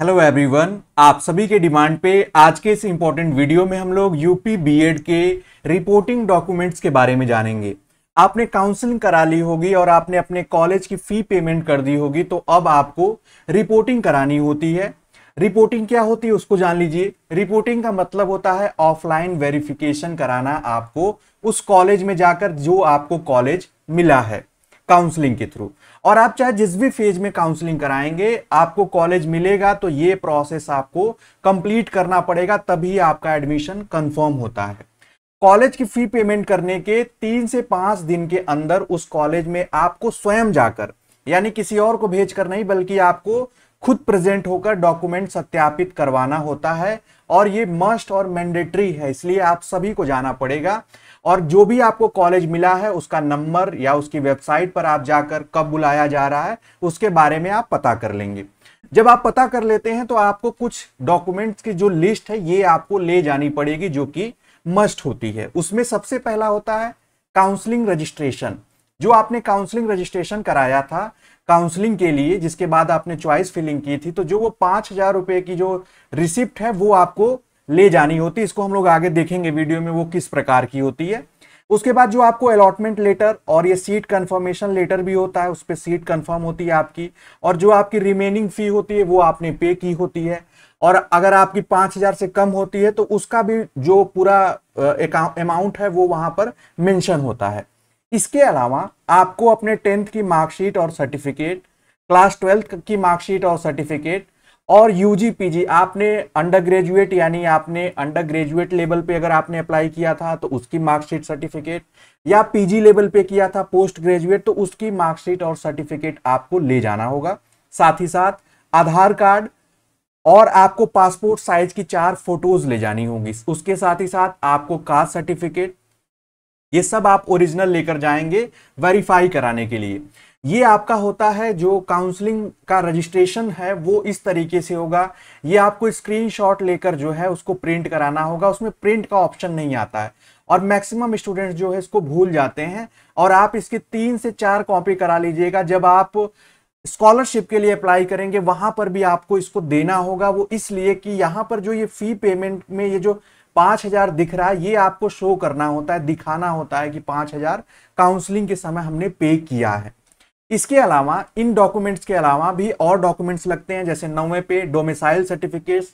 Hello everyone, आप सभी के डिमांड पे आज के इस इंपॉर्टेंट वीडियो में हम लोग यूपी बीएड के रिपोर्टिंग डॉक्यूमेंट्स के बारे में जानेंगे। आपने काउंसलिंग करा ली होगी और आपने अपने कॉलेज की फी पेमेंट कर दी होगी, तो अब आपको रिपोर्टिंग करानी होती है। रिपोर्टिंग क्या होती है उसको जान लीजिए। रिपोर्टिंग का मतलब होता है ऑफलाइन वेरिफिकेशन कराना आपको उस कॉलेज में जाकर जो आपको कॉलेज मिला है काउंसलिंग के थ्रू। और आप चाहे जिस भी फेज में काउंसलिंग कराएंगे, आपको कॉलेज मिलेगा तो ये प्रोसेस आपको कंप्लीट करना पड़ेगा, तभी आपका एडमिशन कंफर्म होता है। कॉलेज की फी पेमेंट करने के 3 से 5 दिन के अंदर उस कॉलेज में आपको स्वयं जाकर, यानी किसी और को भेजकर नहीं, बल्कि आपको खुद प्रेजेंट होकर डॉक्यूमेंट सत्यापित करवाना होता है। और ये मस्ट और मैंडेटरी है, इसलिए आप सभी को जाना पड़ेगा। और जो भी आपको कॉलेज मिला है उसका नंबर या उसकी वेबसाइट पर आप जाकर कब बुलाया जा रहा है उसके बारे में आप पता कर लेंगे। जब आप पता कर लेते हैं तो आपको कुछ डॉक्यूमेंट्स की जो लिस्ट है ये आपको ले जानी पड़ेगी, जो कि मस्ट होती है। उसमें सबसे पहला होता है काउंसलिंग रजिस्ट्रेशन। जो आपने काउंसलिंग रजिस्ट्रेशन कराया था काउंसलिंग के लिए, जिसके बाद आपने चॉइस फिलिंग की थी, तो जो वो 5,000 रुपए की जो रिसिप्ट है वो आपको ले जानी होती है। इसको हम लोग आगे देखेंगे वीडियो में वो किस प्रकार की होती है। उसके बाद जो आपको अलॉटमेंट लेटर और ये सीट कंफर्मेशन लेटर भी होता है, उस पर सीट कंफर्म होती है आपकी, और जो आपकी रिमेनिंग फी होती है वो आपने पे की होती है। और अगर आपकी 5,000 से कम होती है तो उसका भी जो पूरा अमाउंट है वो वहां पर मेंशन होता है। इसके अलावा आपको अपने 10th की मार्कशीट और सर्टिफिकेट, क्लास 12th की मार्कशीट और सर्टिफिकेट, और यूजी पीजी आपने अंडर ग्रेजुएट यानी आपने अंडर ग्रेजुएट लेवल पे अगर आपने अप्लाई किया था तो उसकी मार्कशीट सर्टिफिकेट, या पीजी लेवल पे किया था पोस्ट ग्रेजुएट तो उसकी मार्कशीट और सर्टिफिकेट आपको ले जाना होगा। साथ ही साथ आधार कार्ड और आपको पासपोर्ट साइज की 4 फोटोज ले जानी होंगी। उसके साथ ही साथ आपको कास्ट सर्टिफिकेट, ये सब आप ओरिजिनल लेकर जाएंगे वेरीफाई कराने के लिए। ये आपका होता है जो काउंसलिंग का रजिस्ट्रेशन है वो इस तरीके से होगा। ये आपको स्क्रीनशॉट लेकर जो है उसको प्रिंट कराना होगा। उसमें प्रिंट का ऑप्शन नहीं आता है और मैक्सिमम स्टूडेंट्स जो है इसको भूल जाते हैं। और आप इसकी 3 से 4 कॉपी करा लीजिएगा। जब आप स्कॉलरशिप के लिए अप्लाई करेंगे वहां पर भी आपको इसको देना होगा। वो इसलिए कि यहां पर जो ये फी पेमेंट में ये जो 5,000 दिख रहा है ये आपको शो करना होता है, दिखाना होता है कि 5,000 काउंसलिंग के समय हमने पे किया है। इसके अलावा इन डॉक्यूमेंट्स के अलावा भी और डॉक्यूमेंट्स लगते हैं, जैसे 9वें पे डोमिसाइल सर्टिफिकेट,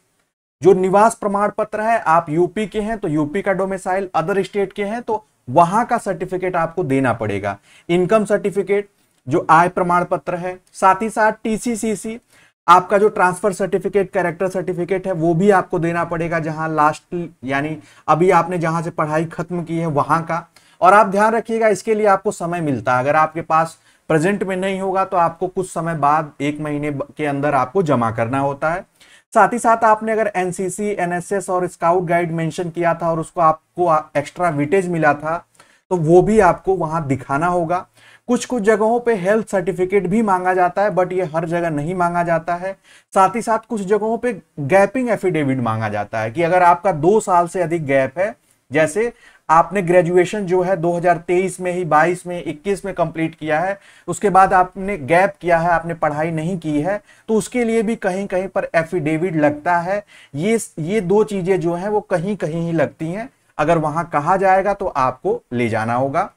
जो निवास प्रमाण पत्र है। आप यूपी के हैं तो यूपी का डोमिसाइल, अदर स्टेट के हैं तो वहां का सर्टिफिकेट आपको देना पड़ेगा। इनकम सर्टिफिकेट जो आय प्रमाण पत्र है, साथ ही साथ टीसीसीसी आपका जो ट्रांसफर सर्टिफिकेट, कैरेक्टर सर्टिफिकेट है वो भी आपको देना पड़ेगा, जहां लास्ट यानी अभी आपने जहां से पढ़ाई खत्म की है वहां का। और आप ध्यान रखिएगा इसके लिए आपको समय मिलता है। अगर आपके पास प्रेजेंट में नहीं होगा तो आपको कुछ समय बाद 1 महीने के अंदर आपको जमा करना होता है। साथ ही साथ आपने अगर एनसीसी, एनएसएस और स्काउट गाइड मेंशन किया था और उसको आपको एक्स्ट्रा वेटेज मिला था तो वो भी आपको वहां दिखाना होगा। कुछ कुछ जगहों पे हेल्थ सर्टिफिकेट भी मांगा जाता है, बट ये हर जगह नहीं मांगा जाता है। साथ ही साथ कुछ जगहों पे गैपिंग एफिडेविट मांगा जाता है कि अगर आपका 2 साल से अधिक गैप है, जैसे आपने ग्रेजुएशन जो है 2023 में ही, 22 में, 21 में कंप्लीट किया है, उसके बाद आपने गैप किया है, आपने पढ़ाई नहीं की है, तो उसके लिए भी कहीं कहीं पर एफिडेविट लगता है। ये 2 चीजें जो है वो कहीं कहीं ही लगती हैं। अगर वहां कहा जाएगा तो आपको ले जाना होगा।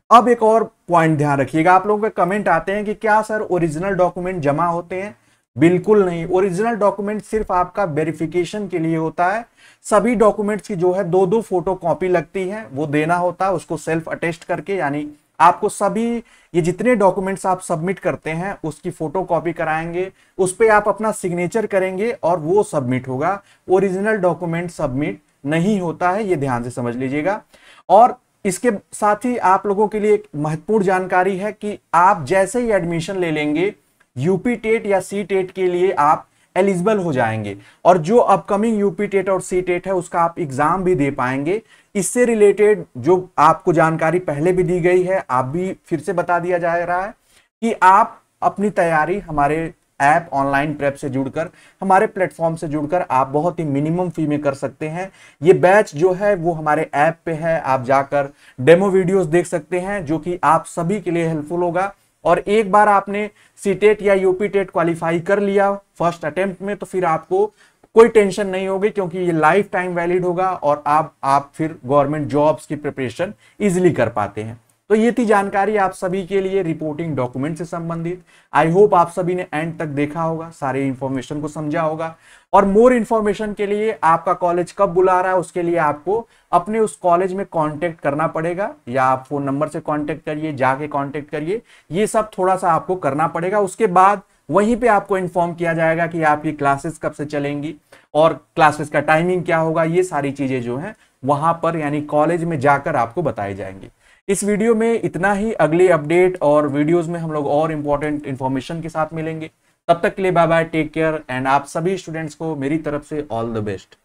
अब एक और पॉइंट ध्यान रखिएगा, आप लोगों के कमेंट आते हैं कि क्या सर ओरिजिनल डॉक्यूमेंट जमा होते हैं? बिल्कुल नहीं। ओरिजिनल डॉक्यूमेंट सिर्फ आपका वेरिफिकेशन के लिए होता है। सभी डॉक्यूमेंट्स की जो है 2-2 फोटो कॉपी लगती है, वो देना होता है उसको सेल्फ अटेस्ट करके। यानी आपको सभी ये जितने डॉक्यूमेंट्स आप सबमिट करते हैं उसकी फोटो कॉपी कराएंगे, उस पर आप अपना सिग्नेचर करेंगे और वो सबमिट होगा। ओरिजिनल डॉक्यूमेंट सबमिट नहीं होता है, ये ध्यान से समझ लीजिएगा। और इसके साथ ही आप लोगों के लिए एक महत्वपूर्ण जानकारी है कि आप जैसे ही एडमिशन ले लेंगे यूपी टेट या सी टेट के लिए आप एलिजिबल हो जाएंगे, और जो अपकमिंग यूपी टेट और सी टेट है उसका आप एग्जाम भी दे पाएंगे। इससे रिलेटेड जो आपको जानकारी पहले भी दी गई है, आप भी फिर से बता दिया जा रहा है कि आप अपनी तैयारी हमारे ऐप ऑनलाइन प्रेप से जुड़कर, हमारे प्लेटफॉर्म से जुड़कर आप बहुत ही मिनिमम फी में कर सकते हैं। ये बैच जो है वो हमारे ऐप पे है, आप जाकर डेमो वीडियोस देख सकते हैं जो कि आप सभी के लिए हेल्पफुल होगा। और एक बार आपने सीटेट या यूपी टेट क्वालिफाई कर लिया फर्स्ट अटेम्प्ट में, तो फिर आपको कोई टेंशन नहीं होगी, क्योंकि ये लाइफ टाइम वैलिड होगा और आप फिर गवर्नमेंट जॉब्स की प्रिपरेशन इजिली कर पाते हैं। तो ये थी जानकारी आप सभी के लिए रिपोर्टिंग डॉक्यूमेंट से संबंधित। आई होप आप सभी ने एंड तक देखा होगा, सारे इंफॉर्मेशन को समझा होगा। और मोर इंफॉर्मेशन के लिए आपका कॉलेज कब बुला रहा है उसके लिए आपको अपने उस कॉलेज में कांटेक्ट करना पड़ेगा, या आप फोन नंबर से कांटेक्ट करिए, जाके कांटेक्ट करिए, ये सब थोड़ा सा आपको करना पड़ेगा। उसके बाद वहीं पे आपको इन्फॉर्म किया जाएगा कि आपकी क्लासेस कब से चलेंगी और क्लासेस का टाइमिंग क्या होगा। ये सारी चीजें जो हैं वहां पर यानी कॉलेज में जाकर आपको बताई जाएंगी। इस वीडियो में इतना ही। अगले अपडेट और वीडियोस में हम लोग और इंपॉर्टेंट इंफॉर्मेशन के साथ मिलेंगे। तब तक के लिए bye bye, take care, and आप सभी स्टूडेंट्स को मेरी तरफ से ऑल द बेस्ट।